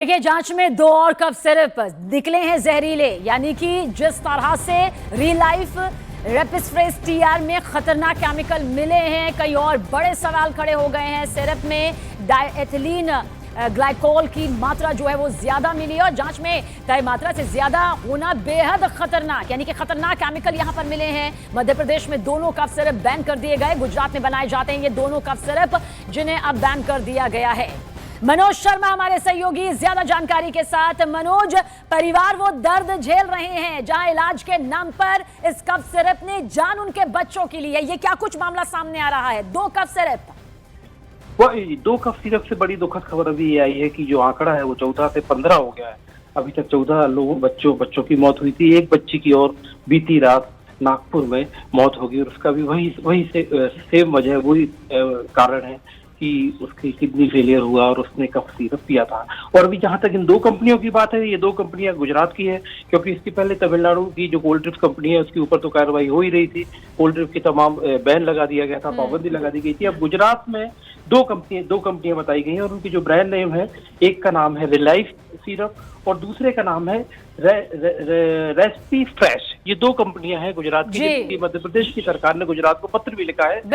देखिए, जांच में 2 और कफ सिरप निकले हैं जहरीले, यानी कि जिस तरह से रिलाइफ रेपिसफ्रेस टीआर में खतरनाक केमिकल मिले हैं, कई और बड़े सवाल खड़े हो गए हैं। सिरप में डायएथिलीन ग्लाइकोल की मात्रा जो है वो ज्यादा मिली और जांच में तय मात्रा से ज्यादा होना बेहद खतरनाक, यानी कि खतरनाक केमिकल यहां पर मिले हैं। मध्य प्रदेश में दोनों कफ सिरप बैन कर दिए गए। गुजरात में बनाए जाते हैं ये दोनों कफ सिरप, जिन्हें अब बैन कर दिया गया है। मनोज शर्मा हमारे सहयोगी ज्यादा जानकारी के साथ। मनोज, परिवार वो दर्द झेल रहे हैं जहां इलाज के नाम पर इस कफ सिरप ने जान उनके बच्चों की ली है। ये क्या कुछ मामला सामने आ रहा है? 2 कफ सिरप, वही 2 कफ सिरप से बड़ी दुखद खबर अभी ये आई है कि जो आंकड़ा है वो 14 से 15 हो गया है। अभी तक 14 लोगों बच्चों की मौत हुई थी। एक बच्ची की और बीती रात नागपुर में मौत होगी और उसका भी वही सेम वजह, वही कारण है कि उसकी किडनी फेलियर हुआ और उसने कफ सिरप पिया था। और अभी जहां तक इन 2 कंपनियों की बात है, ये 2 कंपनियां गुजरात की है, क्योंकि इसके पहले तमिलनाडु की जो कोल्ड ड्रिंक्स कंपनी है उसके ऊपर तो कार्रवाई हो ही रही थी। कोल्ड ड्रिंक्स की तमाम बैन लगा दिया गया था, पाबंदी लगा दी गई थी। अब गुजरात में 2 कंपनियां बताई गई हैं और उनकी जो ब्रांड नेम है, एक का नाम है रिलाइफ सिरप और दूसरे का नाम है रेस्पी फ्रेश। ये 2 कंपनियां हैं गुजरात की, जिनकी मध्य प्रदेश की सरकार ने गुजरात को पत्र भी लिखा है